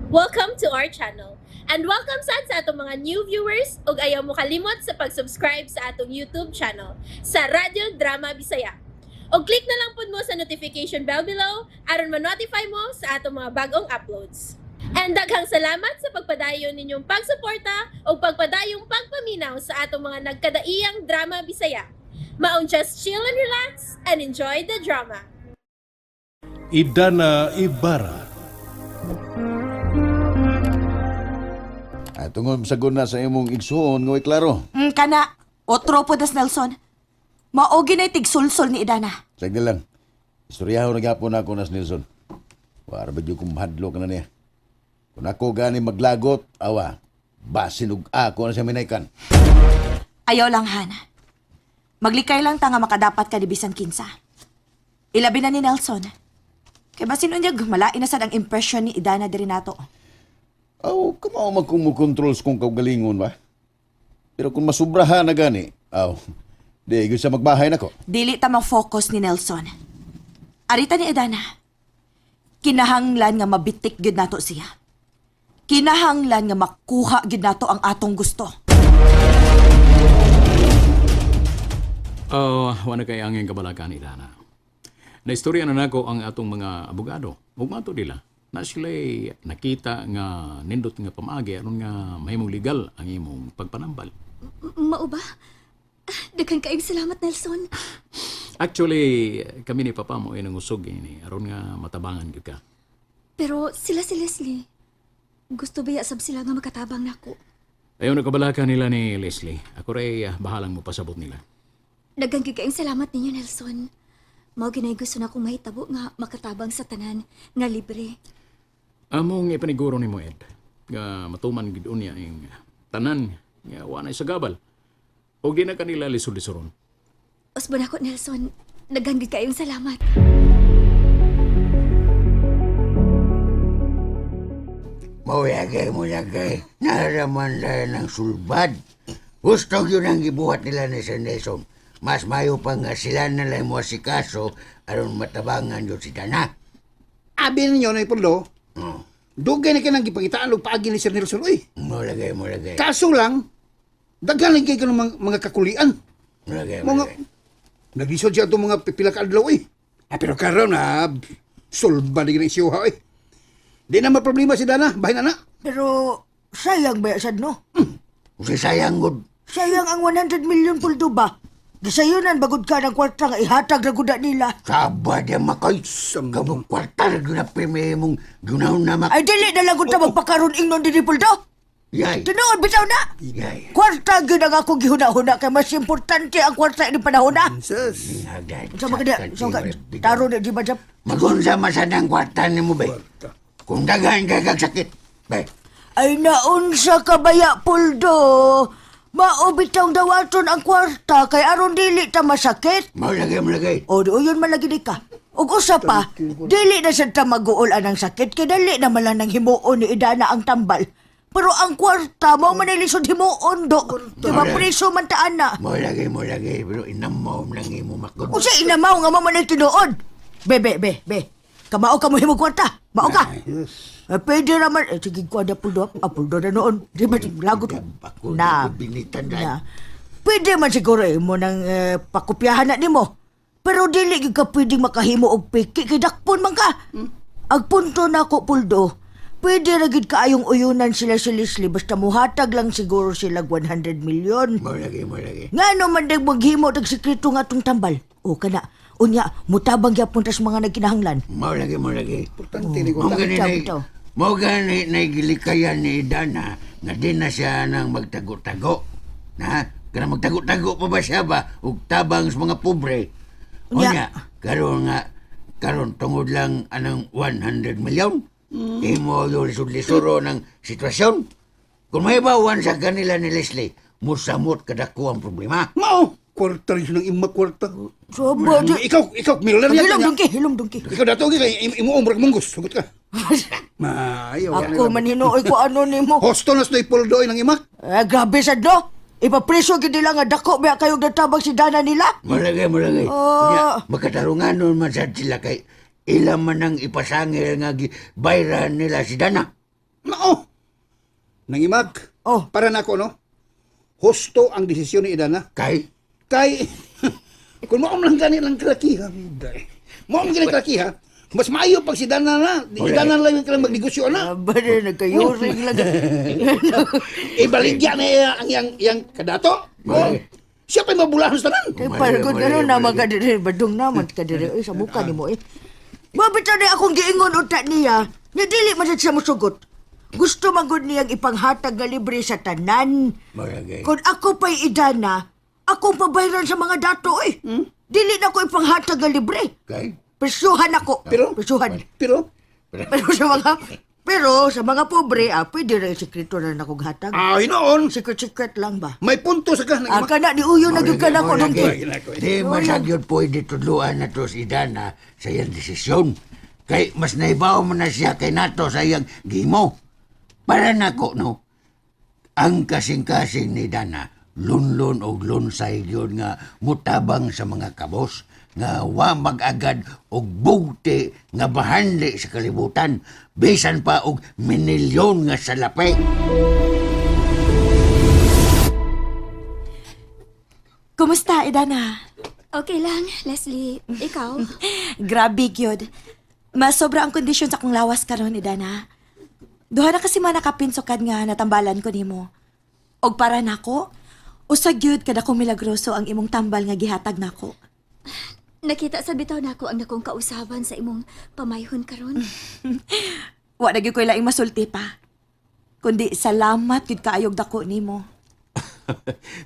Welcome to our channel. And welcome sa atong mga new viewers ug ayaw mo kalimot sa pag-subscribe sa atong YouTube channel sa Radio Drama Bisaya. O click na lang pud mo sa notification bell below aron ma-notify mo sa atong mga bagong uploads. And daghang salamat sa pagpadayon ninyong pagsuporta o pagpadayong pagpaminaw sa atong mga nagkadaiyang Drama Bisaya. Maong just chill and relax and enjoy the drama. Idana Ibarra. Tungod sa guna sa imong igsuon, ngoy klaro. Kana, otro po das Nelson. Maogi na tigsulsol ni Idana. Sagdi lang. Istoryaho na gyapon ako nas Nelson. Para ba kung mahadlo ka na niya. Kung ako gani maglagot, awa, basin og ako na siya minaykan. Ayaw lang, Han. Maglikay lang ta nga makadapat ka di bisan kinsa. Ilabi na ni Nelson. Kaya basin unyag, malain na sad ang impression ni Idana diri nato. Aw, kamao man kung mo-controls kung kaugalingon ba? Pero kung masubrahan na gani, di gyud sa magbahay nako. Dili ta focus ni Nelson. Arita ni Idana. Kinahanglan nga mabitik gyud nato siya. Kinahanglan nga makuha gyud nato ang atong gusto. Wala kay angin kabalakan ni Dana. Naistorya na nako ang atong mga abogado. Ugmato nila na sila'y nakita nga nindot nga pamagi aron nga mahimong legal ang imong pagpanambal. Mao ba? Daghang kaayong salamat, Nelson. Actually, kami ni Papa mo ay nangusog ini aron nga matabangan gyud ka. Pero sila si Leslie. Gusto ba sab sila nga makatabang nako? Ayaw na kabalakan nila ni Leslie. Ako ray bahalang mo pasabot nila. Daghang kaayong salamat ninyo, Nelson. Mao ginay gusto na akong mahitabo nga makatabang sa tanan nga libre. Among ipaniguro ni mo, Ed, nga matuman gid unya ang tanan nga wanay sa gabal. O di na kanila lisod-lisoron. Usbon ako, Nelson. Daghang kaayong salamat. Mauyagay mo lagay, naraman lang ng sulbad. Gusto yun ang gibuhat nila ni Sir Nelson. Mas mayo pa nga sila na lang mo si kaso aron matabangan yun si Dana. Abi ninyo na ipuldo, Oh, dugay na ka nang gipakitaan og paagi ni Sir Nelson. Uy, mo lagay. kaso lang, daghan lang kayo ng mga kakulian. Mo Mga, lagay. naglisod siya itong mga pipila ka adlaw, uy. Pero karon na, sulba na ginang ha, uy. Di na problema si Dana, bahay na na. Pero sayang ba sad no? Kasi sayang gud. Sayang ang 100 million puldo ba? Gisayunan bagod ka ng kwarta nga ihatag na guda nila. Saba di makoy. Kabong kwarta na guna pirmi mong gunahon na mak... Ay dili na lang ta magpakaroon ingnon din puldo. Yay. Tinuod bitaw na. Yay. Kwarta gyud ang ako gihuna-huna kay mas importante ang kwarta ni panahon na. Sus. Sa mga taro na di ba jap? Magunsa masad ang kwarta ni mo, be. Kung daghan ka kagsakit, be. Ay naunsa ka baya puldo. Maobitang dawaton ang kwarta kay aron dili ta masakit. Mo lagay. O doon man lagi di ka. Ug usa pa, dili na sad ta maguol anang sakit kay dali na lang nang himuon ni Idana ang tambal. Pero ang kwarta mo man lisod himuon do. Di ba preso man taan na. Mo lagay. Pero inamaw lang imo makod. O siya inamaw nga mo man ay tinuod. Be. Kamao ka mo himong kwarta. Mao ka. Pwede naman. Sige ko ada puldo. Puldo na noon. Di ba lagot na. Binitan Na. Pwede man siguro mo nang pakopyahan na nimo. Pero dili gyud ka pwedeng makahimo og piki kay dakpon man ka. Ang punto na ko puldo. Pwede ra gid kaayong uyunan sila si Leslie basta muhatag lang siguro sila 100 million. Mo lagay. Ngano man dag maghimo og sekreto nga atong tambal. O kana unya mutabang gyapon tas mga nagkinahanglan. Mo lagay. Importante ni ko. Bitaw. Mo gani na gilikayan ni Dana nga di na siya nang magtago-tago. Na, kana magtago-tago pa ba siya ba ug tabang sa mga pobre. Unya. Karon tungod lang anang 100 million. Imo yung lisod-lisuro ng sitwasyon. Kung may bawan sa kanila ni Leslie, musamot kadako ang problema. Mao, kwarta rin siya ng ima kwarta. Sobo di. Ikaw, miller yan. Hilom dungki. Ikaw dato kay imo umbrak munggos. Sugot ka. Maayo. Ako man hinuoy ko ano nimo. Hosto na sa ipoldoy ng ima. Grabe sad no. Ipapreso gid nila nga dako ba kayong natabang si Dana nila? Malagay. Oh. Magkatarungan nun man sad sila kay ilang man ang ipasangil nga bayran nila si Dana. Mao. Nangimag. Oh. Para nako no. Husto ang desisyon ni Idana. Kay, Kay, kung mo lang gani lang kalakiha, mo ang gani kalakiha, mas maayo pag si Dana na. Di Dana lang yung magnegosyo na. Aba na, nagkayuring lang. Ibaligya na yang kadato. Oh. Siya pa'y mabulahan sa tanan. Eh, parang kung ano naman ka diri, badong naman ka diri, sa mukha ni mo eh. Mabita na akong giingon utak niya, niya dili man siya musugot. Gusto magod niyang ipanghatag nga libre sa tanan. Maragay. Kung ako pa'y idana, akong pabayran sa mga dato eh. Dili na ko ipanghatag nga libre. Kay, Presyuhan ako. Pero- Presyuhan. Pero, Pero sa mga pobre, pwede rin sekreto na akong hatag. hinoon, Secret lang ba? may punto sa ka. Ka na, di uyo na gyud ka na ko nung Di masagyod pwede tudluan na to si Dana sa iyang desisyon. Kay mas naibaw mo na siya kay nato sa iyang gimo. Para nako no, ang kasing-kasing ni Dana, lunlon o lunsay yun nga mutabang sa mga kabos, nga wa mag-agad og bugti nga bahanli sa kalibutan, bisan pa og minilyon nga salapi. Kumusta, Idana? Okay lang, Leslie. Ikaw? Grabe, gyud. Mas sobra ang kondisyon sa kong lawas karon, Idana. Duha na kasi man nakapinsokan nga natambalan ko nimo. Og para nako, usag gyud kada kong milagroso ang imong tambal nga gihatag nako. Nakita sa bitaw na ako ang nakong kausaban sa imong pamayhon karon. Wa na gyud ko laing masulti pa. Kundi salamat gyud kaayog dako nimo.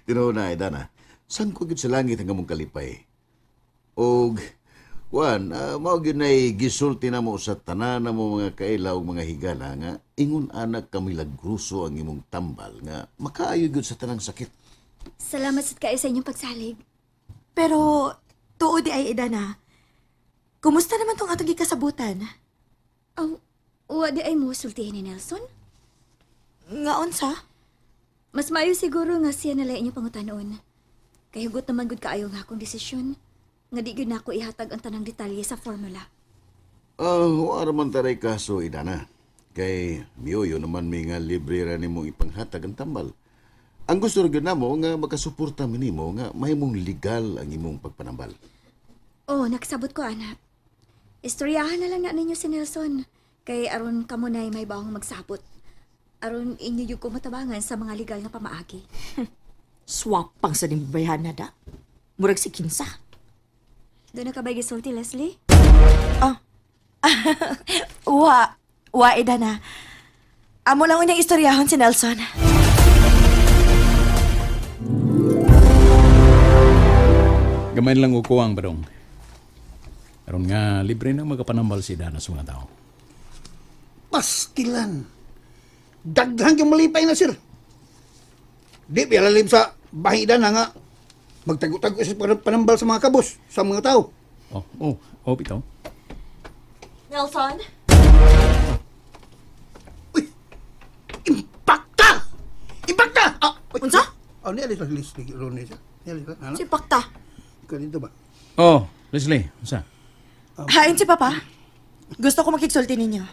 Tino na, Idana. San ko gid sa langit ang among kalipay? Og, Juan, mao gyud nay gisulti na mo sa tanan na mo mga kailaw mga higala nga ingon anak kamilagruso ang imong tambal nga makaayo gyud sa tanang sakit. Salamat sa kayo sa inyong pagsalig. Pero tuod di ay Idana. Kumusta naman tong atong gikasabutan? Oh, wa di ay mo sultihin ni Nelson? Nga unsa? Mas maayo siguro nga siya nalay inyong pangutanon. Kay hugot naman gud kaayo nga akong desisyon. Nga di gyud nako ihatag ang tanang detalye sa formula. Wala man taray kaso, Idana. Kay miyoyo naman may nga libre ra nimo ipanghatag ang tambal. Ang gusto rin namo nga makasuporta minimo nga mahimong legal ang imong pagpanambal. Oh, nakasabot ko, anak. Istoryahan na lang na ninyo si Nelson. Kay aron kamo nay may bawang magsabot. Aron inyo yung kumatabangan sa mga legal nga pamaagi. Swap pang sa nimbayhan na da. Murag si Kinsa. Doon na ka ba gisulti, Leslie? Wa Idana. Amo lang unyang istoryahon si Nelson. Gamay lang ukuwang badong. Aron nga libre na magapanambal si Dana sa mga tao. pastilan. Daghang yung malipay na, sir. Di, bialalim sa bahida na nga. Magtago-tago sa panambal sa mga kabos, sa mga tao. Bitaw. Nelson? Uy! Impakta! Impakta! Unsa? Ni alis lang list. Ni alis lang. Ano? Si Pakta. Ganito ba? Leslie, unsa? Hain si Papa. Gusto ko makiksulti ninyo.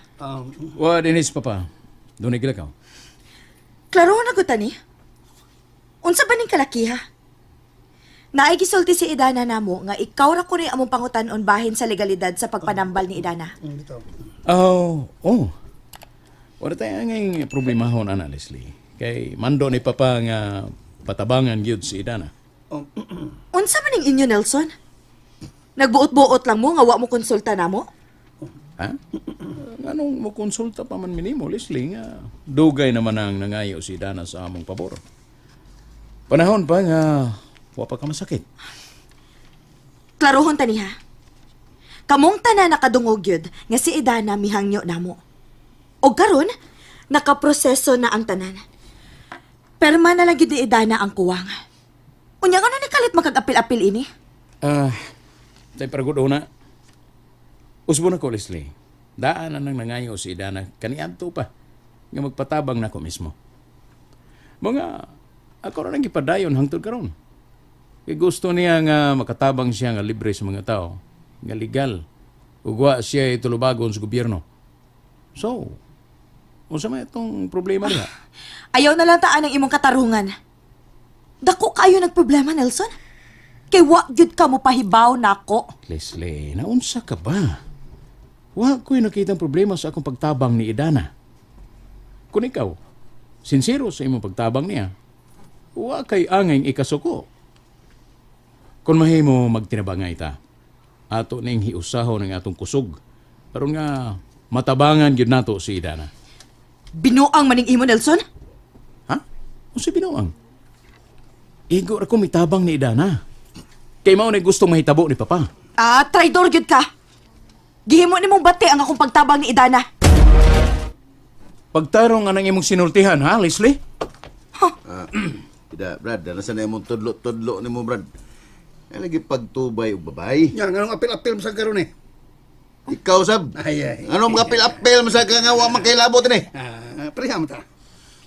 Wa dinis papa. Doon gila ka. Klaro na ko tani. Unsa ba ning kalakiha? Naigisulti si Idana namo nga ikaw ra ko ni among pangutan-on bahin sa legalidad sa pagpanambal ni Idana. Wala tayo ngayong problemahon, ana, Leslie. Kay mando ni papa nga patabangan gyud si Idana. Unsa man ning inyo, Nelson? Nagbuot-buot lang mo nga wa mo konsulta namo? Ha? Anong mo konsulta pa man minimo, Leslie, nga dugay naman ang nangayo si Idana sa among pabor. Panahon pa nga wa pa ka masakit. Klarohon tani ha. Kamong tanan nakadungog yun nga si Idana mihangyo namo. O karon nakaproseso na ang tanan. Perma na lang gyud ni Idana ang kuwang. Unya nga na ni kalit makag-apil-apil ini. Tay paragod una. Usbo na ko, Leslie. Daan na nang nangayo si Idana kaniadto pa nga magpatabang nako mismo. Mga ako ra nang gipadayon hangtod karon. Kay gusto niya nga makatabang siya nga libre sa mga tao, nga legal. Ug wa siya itulubagon sa gobyerno. So, Unsa may itong problema niya? Ayaw na lang taan ang imong katarungan. Dako kayo nagproblema, Nelson. Kay wa gyud ka mo pahibaw nako. Leslie, naunsa ka ba? Wa ko'y nakitang problema sa akong pagtabang ni Idana. Kung ikaw, sincero sa imong pagtabang niya, wa kay angay ikasuko. Kung mahimo magtinabangay ta, ato ning hiusaho ng atong kusog. Pero nga, matabangan gyud nato si Idana. Binuang maning imo, Nelson. Ha? Unsa binuang? Igo ra ko mitabang ni Idana. Kay mao na gusto mahitabo ni Papa. Traidor gyud ka. Gihimo nimong bati ang akong pagtabang ni Idana. Pagtarong anang imong sinultihan, ha, Leslie? Ida, Brad, nasa na imong tudlo ni mo, Brad. Ay, lagi pagtubay o babay. Yan, anong apil-apil mo sa karon eh? Ikaw, Sab. Ay. Anong kapil-apil mo sa kangawa makilabot ni? Pariham ta.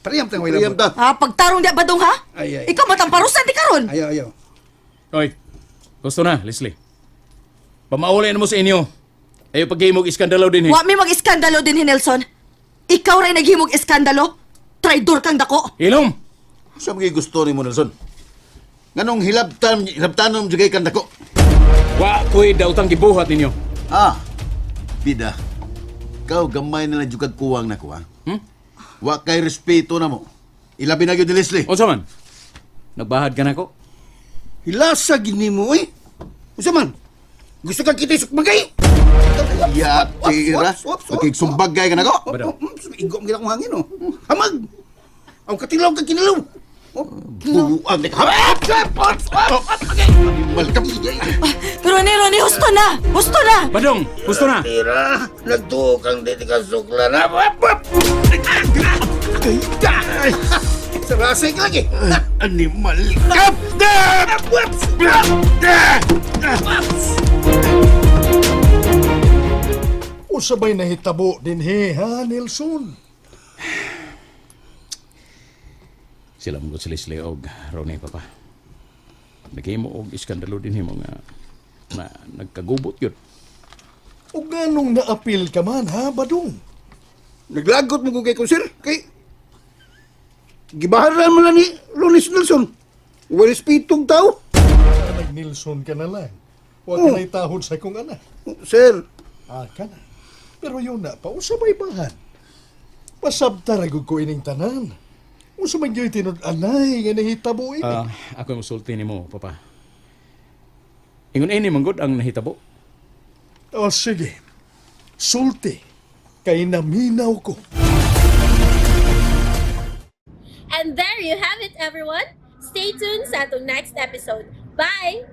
Pariham ta, wala Priyam mo. ta. Pagtarong di badong ha? Ay. Ikaw matamparusan di karon. Ayaw. Oy, gusto na, Leslie. Pamaulin mo sa inyo. Ayaw paghimog iskandalo din, Wa mi mag-iskandalo din, Nelson. Ikaw ray naghimog iskandalo. Traidor kang dako. Ilom! Sa mga gusto ni mo, Nelson? Nganong hilabtanom jugay kang dako? Wa ko'y dautang gibuhat ninyo. Bida. Ikaw, gamay nila jugag kuwang na ko, ha? Hmm? Wa kay respeto na mo. Ilabi na yun ni Leslie. Unsa man? Nagbahad ka na ko? Hilasa gini mo eh. Usa man? Gusto ka kita isukbagay? Ya, tira. Magkigsumbagay ka na ko. Badaw. Igom gila kong hangin oh. Hamag! Ang katilaw ka kinilaw. Buang ni ka. Malkam. Ronnie, husto na! Husto na! Badong, gusto na! Tira, nagtukang di ka sukla na. Sarasay ka lagi. Animal. Usabay nahitabo din ha, Nelson? Sila mo si Leslie og Ronnie, Papa. Naghimo og iskandalo din himo nga na nagkagubot yun. O ganong naapil ka man ha, Badong? Naglagot mo ko kay Sir. Kay... Gibaharan mo lang ni Ronis Nelson. Wala spitong tao. Nag-Nelson ka na lang. Huwag ka na'y tahod sa kong anak. Sir, Ka na. Pero yun na pa, usabay bahan. Pasabtaragod ko ining tanan. Usabay nyo'y tinod-anay nga nahitabo ini. Ako musulti nimo, Papa. Ingon ini manggod ang nahitabo. O sige, sulti, kay naminaw ko. And there you have it, everyone. Stay tuned sa atong next episode. Bye!